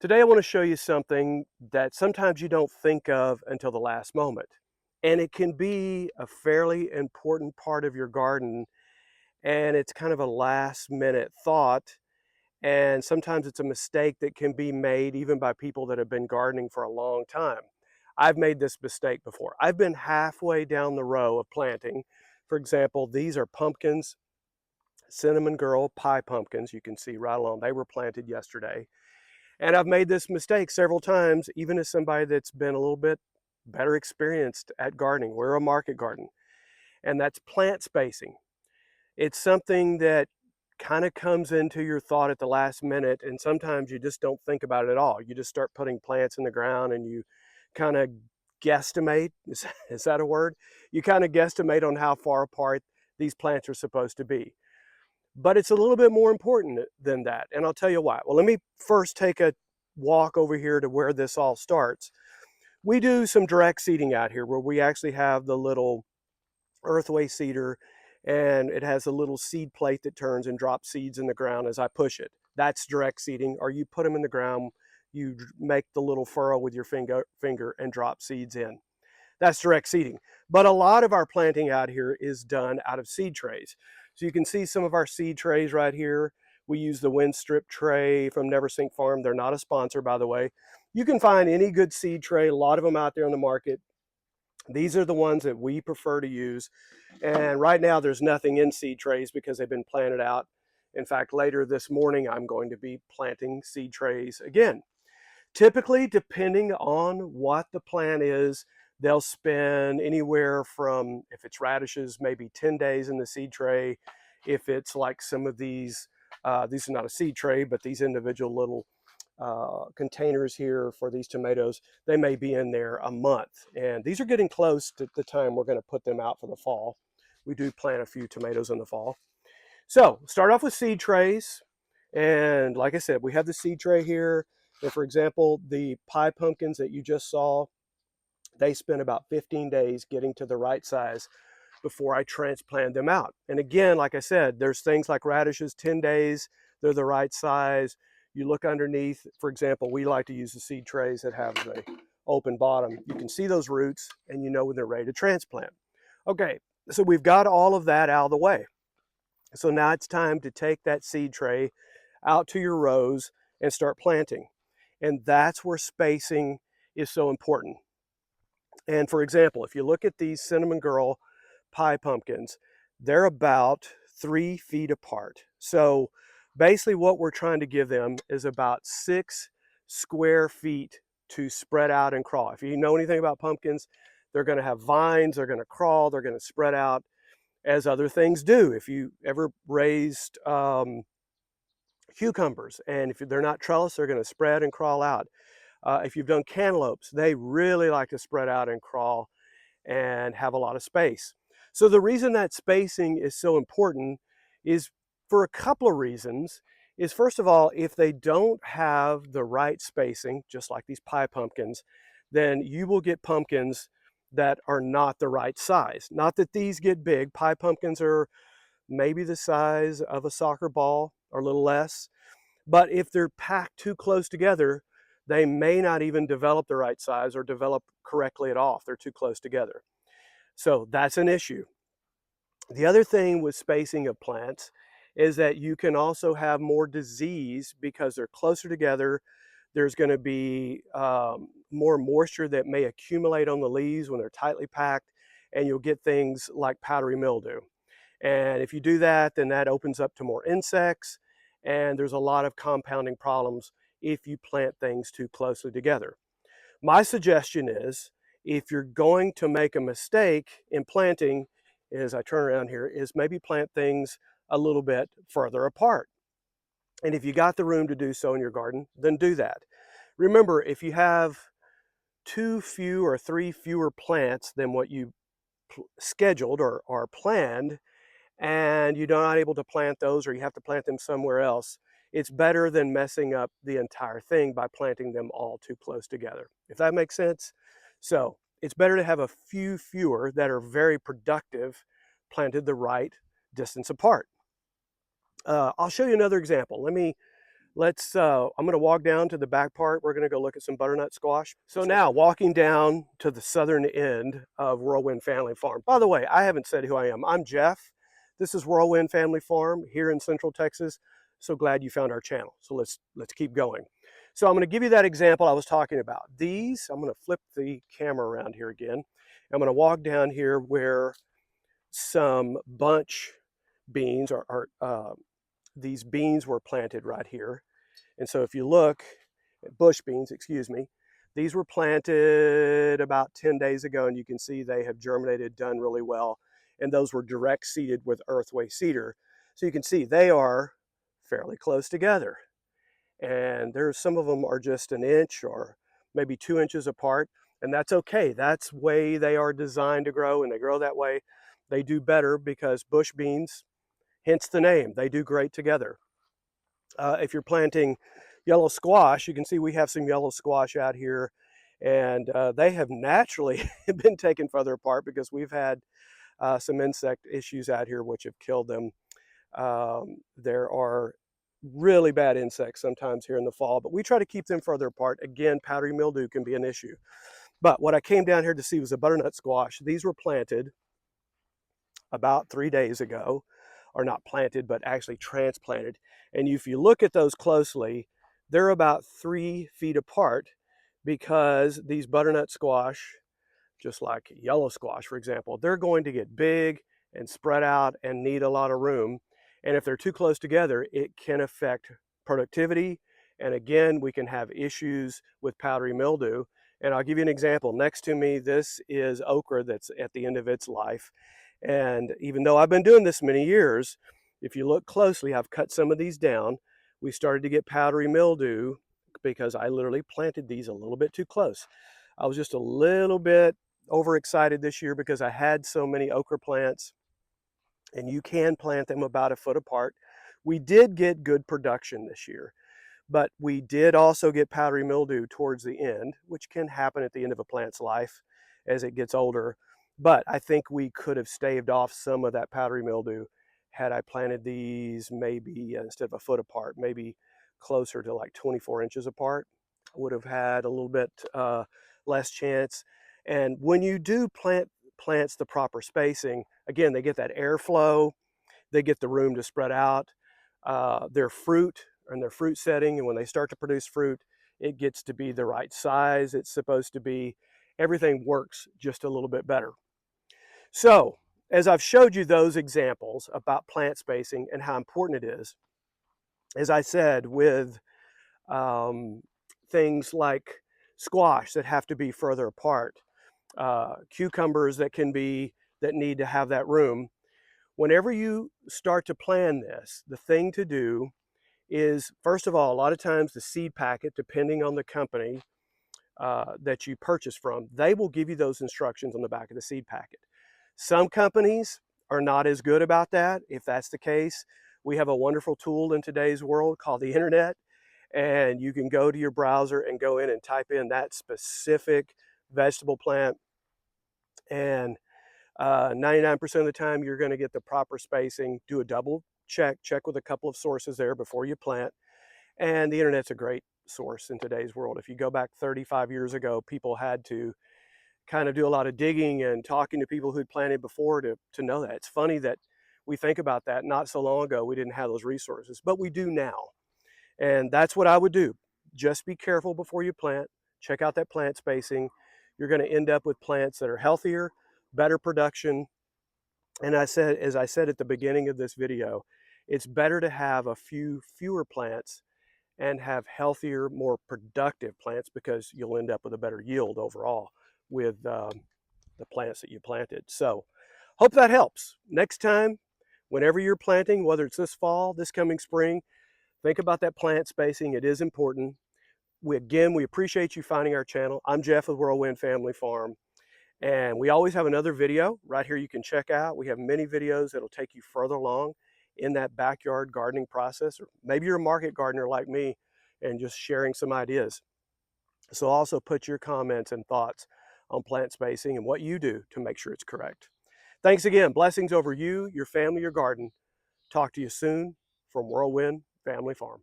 Today I want to show you something that sometimes you don't think of until the last moment. And it can be a fairly important part of your garden, and it's kind of a last minute thought. And sometimes it's a mistake that can be made even by people that have been gardening for a long time. I've made this mistake before. I've been halfway down the row of planting. For example, these are pumpkins, cinnamon girl pie pumpkins. You can see right along. They were planted yesterday. And I've made this mistake several times, even as somebody that's been a little bit better experienced at gardening. We're a market garden, and that's plant spacing. It's something that kind of comes into your thought at the last minute, and sometimes you just don't think about it at all. You just start putting plants in the ground and you kind of guesstimate. Is that a word? You kind of guesstimate on how far apart these plants are supposed to be. But it's a little bit more important than that, and I'll tell you why. Well, let me first take a walk over here to where this all starts. We do some direct seeding out here where we actually have the little earthway seeder, and it has a little seed plate that turns and drops seeds in the ground as I push it. That's direct seeding, or you put them in the ground, you make the little furrow with your finger and drop seeds in. That's direct seeding. But a lot of our planting out here is done out of seed trays. So you can see some of our seed trays right here. We use the Windstrip tray from Neversink Farm. They're not a sponsor, by the way. You can find any good seed tray, a lot of them out there on the market. These are the ones that we prefer to use. And right now there's nothing in seed trays because they've been planted out. In fact, later this morning, I'm going to be planting seed trays again. Typically, depending on what the plant is, they'll spend anywhere from, if it's radishes, maybe 10 days in the seed tray. If it's like some of these are not a seed tray, but these individual little containers here for these tomatoes, they may be in there a month. And these are getting close to the time we're going to put them out for the fall. We do plant a few tomatoes in the fall. So start off with seed trays. And like I said, we have the seed tray here. And for example, the pie pumpkins that you just saw, they spent about 15 days getting to the right size before I transplant them out. And again, like I said, there's things like radishes, 10 days, they're the right size. You look underneath, for example, we like to use the seed trays that have the open bottom. You can see those roots and you know when they're ready to transplant. Okay, so we've got all of that out of the way. So now it's time to take that seed tray out to your rows and start planting. And that's where spacing is so important. And for example, if you look at these Cinnamon Girl pie pumpkins, they're about 3 feet apart. So basically what we're trying to give them is about 6 square feet to spread out and crawl. If you know anything about pumpkins, they're going to have vines, they're going to crawl, they're going to spread out as other things do. If you ever raised cucumbers, and if they're not trellis, they're going to spread and crawl out. If you've done cantaloupes, they really like to spread out and crawl and have a lot of space. So the reason that spacing is so important is for a couple of reasons. Is first of all, if they don't have the right spacing, just like these pie pumpkins, then you will get pumpkins that are not the right size. Not that these get big. Pie pumpkins are maybe the size of a soccer ball or a little less. But if they're packed too close together, they may not even develop the right size or develop correctly at all if they're too close together. So that's an issue. The other thing with spacing of plants is that you can also have more disease because they're closer together. There's going to be more moisture that may accumulate on the leaves when they're tightly packed, and you'll get things like powdery mildew. And if you do that, then that opens up to more insects, and there's a lot of compounding problems if you plant things too closely together. My suggestion is, if you're going to make a mistake in planting, as I turn around here, is maybe plant things a little bit further apart. And if you got the room to do so in your garden, then do that. Remember, if you have too few or 3 fewer plants than what you scheduled or planned, and you're not able to plant those, or you have to plant them somewhere else, it's better than messing up the entire thing by planting them all too close together. If that makes sense? So it's better to have a few fewer that are very productive planted the right distance apart. I'll show you another example. Let me I'm going to walk down to the back part. We're going to go look at some butternut squash. So now walking down to the southern end of Whirlwind Family Farm. By the way, I haven't said who I am. I'm Jeff. This is Whirlwind Family Farm here in Central Texas. So glad you found our channel. So let's keep going. So I'm going to give you that example I was talking about. These, I'm going to flip the camera around here again. I'm going to walk down here where some bunch beans these beans were planted right here. And so if you look at bush beans, excuse me, these were planted about 10 days ago, and you can see they have germinated, done really well. And those were direct seeded with earthway seeder. So you can see they are fairly close together. And some of them are just an inch or maybe 2 inches apart. And that's okay. That's the way they are designed to grow, and they grow that way. They do better because bush beans, hence the name, they do great together. If you're planting yellow squash, you can see we have some yellow squash out here, and they have naturally been taken further apart because we've had some insect issues out here which have killed them. There are really bad insects sometimes here in the fall, but we try to keep them further apart. Again, powdery mildew can be an issue. But what I came down here to see was a butternut squash. These were planted about 3 days ago, or not planted, but actually transplanted. And if you look at those closely, they're about 3 feet apart because these butternut squash, just like yellow squash, for example, they're going to get big and spread out and need a lot of room. And if they're too close together, it can affect productivity. And again, we can have issues with powdery mildew. And I'll give you an example. Next to me, this is okra that's at the end of its life. And even though I've been doing this many years, if you look closely, I've cut some of these down. We started to get powdery mildew because I literally planted these a little bit too close. I was just a little bit overexcited this year because I had so many okra plants, and you can plant them about 1 foot apart. We did get good production this year, but we did also get powdery mildew towards the end, which can happen at the end of a plant's life as it gets older. But I think we could have staved off some of that powdery mildew had I planted these maybe instead of 1 foot apart, maybe closer to like 24 inches apart. I would have had a little bit less chance. And when you do plant plants the proper spacing, again, they get that airflow, they get the room to spread out. Their fruit and their fruit setting, and when they start to produce fruit, it gets to be the right size it's supposed to be. Everything works just a little bit better. So, as I've showed you those examples about plant spacing and how important it is, as I said, with things like squash that have to be further apart, cucumbers that need to have that room. Whenever you start to plan this, the thing to do is, first of all, a lot of times the seed packet, depending on the company that you purchase from, they will give you those instructions on the back of the seed packet. Some companies are not as good about that. If that's the case, we have a wonderful tool in today's world called the internet, and you can go to your browser and go in and type in that specific vegetable plant, and 99% of the time you're going to get the proper spacing. Do a double check with a couple of sources there before you plant. And the internet's a great source in today's world. If you go back 35 years ago, people had to kind of do a lot of digging and talking to people who'd planted before to know that. It's funny that we think about that. Not so long ago, we didn't have those resources, but we do now. And that's what I would do. Just be careful before you plant. Check out that plant spacing. You're going to end up with plants that are healthier, better production. And as I said at the beginning of this video, it's better to have fewer plants and have healthier, more productive plants, because you'll end up with a better yield overall with the plants that you planted. So hope that helps. Next time, whenever you're planting, whether it's this fall, this coming spring, think about that plant spacing. It is important. We appreciate you finding our channel. I'm Jeff with Whirlwind Family Farm, and we always have another video right here you can check out. We have many videos that'll take you further along in that backyard gardening process, or maybe you're a market gardener like me and just sharing some ideas. So also put your comments and thoughts on plant spacing and what you do to make sure it's correct. Thanks again. Blessings over you, your family, your garden. Talk to you soon from Whirlwind Family Farm.